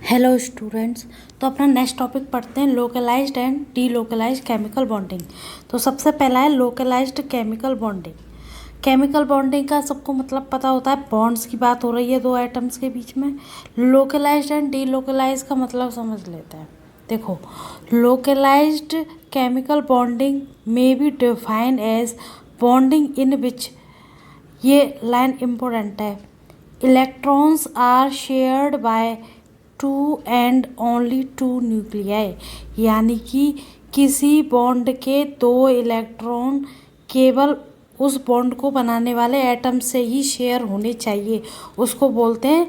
Hello students. तो अपना next topic पढ़ते हैं localized and delocalized chemical bonding. तो सबसे पहला है localized chemical bonding. Chemical bonding का सबको मतलब पता होता है, बॉन्ड्स की बात हो रही है दो एटम्स के बीच में। लोकलाइज्ड एंड डीलोकलाइज्ड का मतलब समझ लेते हैं। देखो, localised chemical bonding may be defined as bonding in which, ये लाइन इम्पोर्टेंट है, electrons are shared by two and only two nuclei, यानी कि किसी बॉन्ड के दो इलेक्ट्रॉन केवल उस बॉन्ड को बनाने वाले एटम से ही शेयर होने चाहिए, उसको बोलते हैं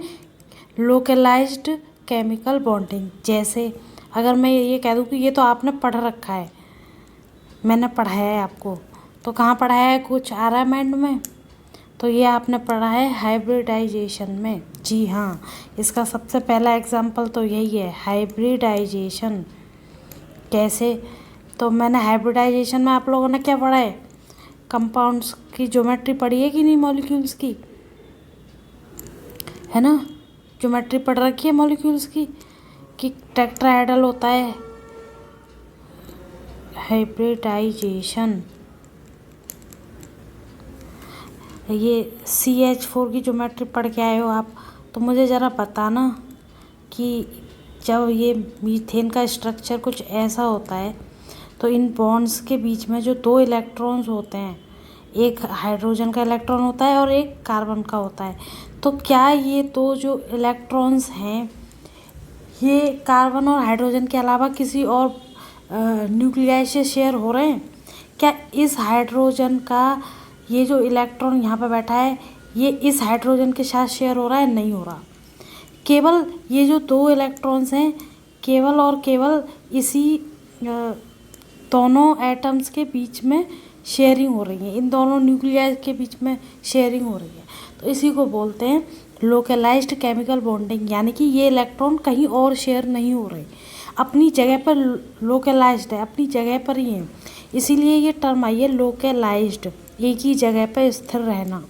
लोकलाइज्ड केमिकल बॉन्डिंग। जैसे अगर मैं ये कह दूँ कि ये तो आपने पढ़ रखा है, मैंने पढ़ाया है आपको, तो कहाँ पढ़ाया है, कुछ आ रहा है माइंड में? तो ये आपने पढ़ा है हाइब्रिडाइजेशन में। जी हाँ, इसका सबसे पहला एग्जाम्पल तो यही है, हाइब्रिडाइजेशन। कैसे? तो मैंने हाइब्रिडाइजेशन में आप लोगों ने क्या पढ़ा है, कंपाउंड्स की ज्योमेट्री पढ़ी है कि नहीं, मॉलिक्यूल्स की, है ना? ज्योमेट्री पढ़ रखी है मॉलिक्यूल्स की कि टेट्राहेड्रल होता है हाइब्रिडाइजेशन। ये CH4 की ज्योमेट्री पढ़ के आए हो आप, तो मुझे ज़रा बताना कि जब ये मीथेन का स्ट्रक्चर कुछ ऐसा होता है तो इन बॉन्ड्स के बीच में जो दो इलेक्ट्रॉन्स होते हैं, एक हाइड्रोजन का इलेक्ट्रॉन होता है और एक कार्बन का होता है, तो क्या ये दो जो इलेक्ट्रॉन्स हैं ये कार्बन और हाइड्रोजन के अलावा किसी और न्यूक्लियाई से शेयर हो रहे हैं? क्या इस हाइड्रोजन का ये जो इलेक्ट्रॉन यहाँ पे बैठा है ये इस हाइड्रोजन के साथ शेयर हो रहा है? नहीं हो रहा। केवल ये जो दो इलेक्ट्रॉन्स हैं केवल और केवल इसी दोनों एटम्स के बीच में शेयरिंग हो रही है, इन दोनों न्यूक्लियाई के बीच में शेयरिंग हो रही है, तो इसी को बोलते हैं लोकलाइज्ड केमिकल बॉन्डिंग। यानी कि ये इलेक्ट्रॉन कहीं और शेयर नहीं हो रहे, अपनी जगह पर लोकलाइज्ड है, अपनी जगह पर ही है, इसीलिए ये टर्म आई है लोकलाइज्ड, एक ही जगह पर स्थिर रहना।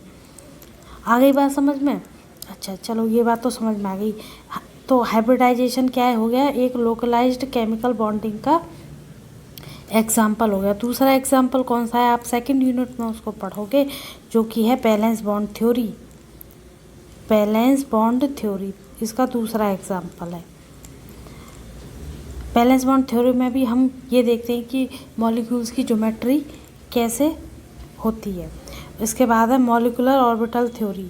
आ गई बात समझ में? अच्छा चलो, ये बात तो समझ में आ गई। तो हाइब्रिडाइजेशन क्या हो गया, एक लोकलाइज्ड केमिकल बॉन्डिंग का एग्जाम्पल हो गया। दूसरा एग्जाम्पल कौन सा है, आप सेकंड यूनिट में उसको पढ़ोगे, जो कि है valence bond theory. Valence bond theory इसका दूसरा एग्जाम्पल है। बैलेंस बॉन्ड थ्योरी में भी हम ये देखते हैं कि मॉलिक्यूल्स की ज्योमेट्री कैसे होती है। इसके बाद है मॉलिकुलर ऑर्बिटल थ्योरी,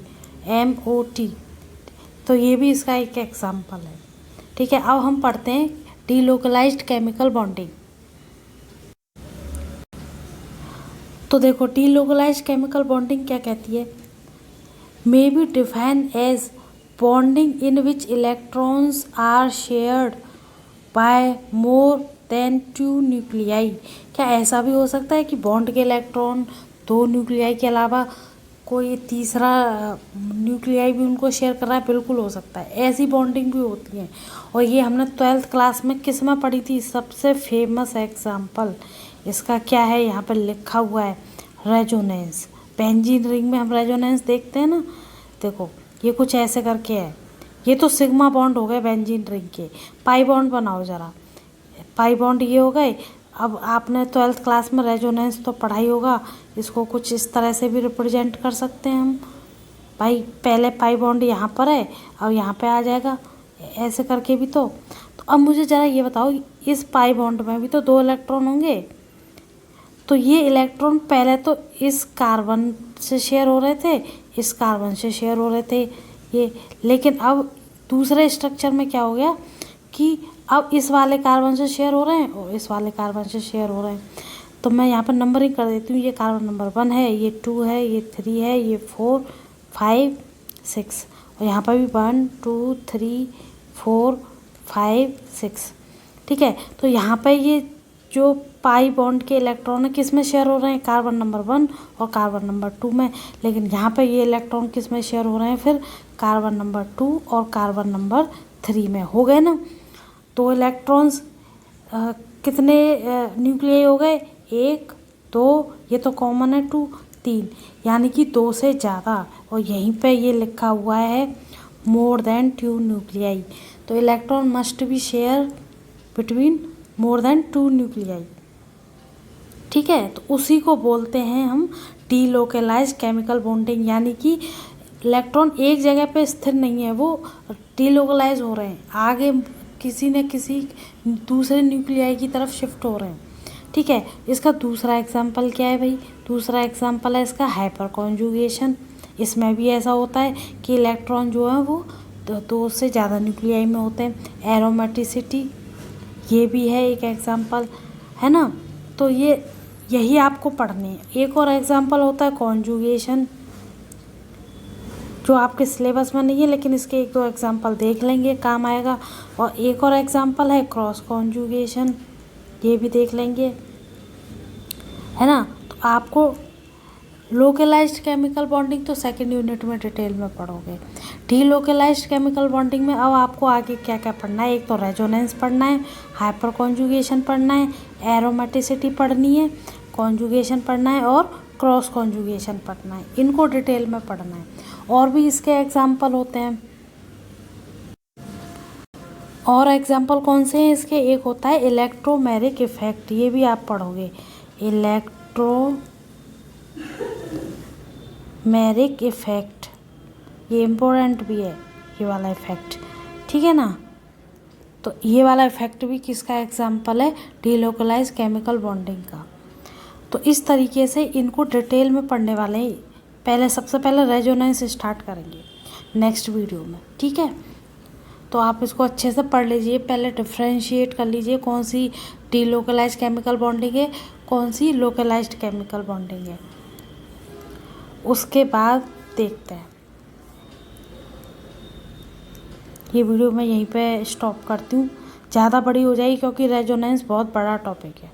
MOT, तो ये भी इसका एक एग्जाम्पल है। ठीक है, अब हम पढ़ते हैं डीलोकलाइज्ड केमिकल बॉन्डिंग। तो देखो, डीलोकलाइज्ड केमिकल बॉन्डिंग क्या कहती है, may be defined as bonding in which electrons are shared by more than two nuclei. क्या ऐसा भी हो सकता है कि बॉन्ड के इलेक्ट्रॉन दो न्यूक्लियाई के अलावा कोई तीसरा न्यूक्लियाई भी उनको शेयर कर रहा है? बिल्कुल हो सकता है, ऐसी बॉन्डिंग भी होती है। और ये हमने 12th क्लास में किस में पढ़ी थी, सबसे फेमस एग्जाम्पल इसका क्या है, यहाँ पर लिखा हुआ है रेजोनेंस। बेंजीन रिंग में हम रेजोनेंस देखते हैं ना, देखो ये कुछ ऐसे करके है, ये तो सिग्मा बॉन्ड हो गए बेंजीन रिंग के। पाई बॉन्ड बनाओ ज़रा, पाई बॉन्ड ये हो गए। अब आपने 12th क्लास में रेजोनेंस तो पढ़ाई होगा, इसको कुछ इस तरह से भी रिप्रेजेंट कर सकते हैं हम। भाई पहले पाई बॉन्ड यहाँ पर है, अब यहाँ पे आ जाएगा, ऐसे करके भी तो अब मुझे ज़रा ये बताओ, इस पाई बॉन्ड में भी तो दो इलेक्ट्रॉन होंगे, तो ये इलेक्ट्रॉन पहले तो इस कार्बन से शेयर हो रहे थे, इस कार्बन से शेयर हो रहे थे ये, लेकिन अब दूसरे स्ट्रक्चर में क्या हो गया कि अब इस वाले कार्बन से शेयर हो रहे हैं और इस वाले कार्बन से शेयर हो रहे हैं। तो मैं यहाँ पर नंबरिंग कर देती हूँ, ये कार्बन नंबर 1 है, ये 2 है, ये 3 है, ये 4 5 6, और यहाँ पर भी 1 2 3 4 5 6। ठीक है, तो यहाँ पर ये जो पाई बॉन्ड के इलेक्ट्रॉन है किस में शेयर हो रहे हैं, कार्बन नंबर 1 और कार्बन नंबर 2 में, लेकिन यहाँ पे ये इलेक्ट्रॉन किस में शेयर हो रहे हैं, फिर कार्बन नंबर 2 और कार्बन नंबर 3 में। हो गए ना दो इलेक्ट्रॉन्स, कितने न्यूक्लियाई हो गए, 1 2, ये तो कॉमन है 2 3, यानी कि 2 से ज़्यादा। और यहीं पे ये लिखा हुआ है more than 2 nuclei. तो electron must be share between more than 2 nuclei. ठीक है, तो उसी को बोलते हैं हम डी लोकलाइज केमिकल बॉन्डिंग, यानी कि इलेक्ट्रॉन एक जगह पे स्थिर नहीं है, वो डी लोकलाइज हो रहे हैं, आगे किसी न किसी दूसरे न्यूक्लियाई की तरफ शिफ्ट हो रहे हैं. ठीक है, इसका दूसरा एग्जाम्पल क्या है भाई? दूसरा एग्जाम्पल है इसका हाइपर कॉन्जुगेशन. इसमें भी ऐसा होता है कि इलेक्ट्रॉन जो है वो दो से ज़्यादा न्यूक्लियाई में होते हैं. एरोमेटिसिटी ये भी है एक एग्जाम्पल, है ना. तो ये यही आपको पढ़नी है. एक और एग्जाम्पल होता है कॉन्जुगेशन, जो आपके सिलेबस में नहीं है, लेकिन इसके एक दो एग्जाम्पल देख लेंगे, काम आएगा. और एक और एग्जाम्पल है क्रॉस कॉन्जुगेशन, ये भी देख लेंगे, है ना. तो आपको लोकलाइज्ड केमिकल बॉन्डिंग तो सेकंड यूनिट में डिटेल में पढ़ोगे. डी लोकलाइज्ड केमिकल बॉन्डिंग में अब आपको आगे क्या क्या पढ़ना है? एक तो रेजोनेंस पढ़ना है, हाइपर कॉन्जुगेशन पढ़ना है, एरोमेटिसिटी पढ़नी है, कॉन्जुगेशन पढ़ना है और क्रॉस कॉन्जुगेशन पढ़ना है. इनको डिटेल में पढ़ना है. और भी इसके एग्जाम्पल होते हैं. और एग्जाम्पल कौन से हैं इसके? एक होता है इलेक्ट्रोमेरिक इफेक्ट, ये भी आप पढ़ोगे. इलेक्ट्रोमेरिक इफेक्ट ये इम्पोर्टेंट भी है, ये वाला इफेक्ट. ठीक है ना. तो ये वाला इफेक्ट भी किसका एग्जाम्पल है? डीलोकलाइज केमिकल बॉन्डिंग का. तो इस तरीके से इनको डिटेल में पढ़ने वाले हैं. पहले सबसे पहले रेजोनेंस स्टार्ट करेंगे नेक्स्ट वीडियो में. ठीक है, तो आप इसको अच्छे से पढ़ लीजिए. पहले डिफ्रेंशिएट कर लीजिए कौन सी डीलोकलाइज केमिकल बॉन्डिंग है, कौन सी लोकलाइज्ड केमिकल बॉन्डिंग है. उसके बाद देखते हैं. ये वीडियो मैं यहीं पे स्टॉप करती हूँ, ज़्यादा बड़ी हो जाएगी क्योंकि रेजोनेंस बहुत बड़ा टॉपिक है.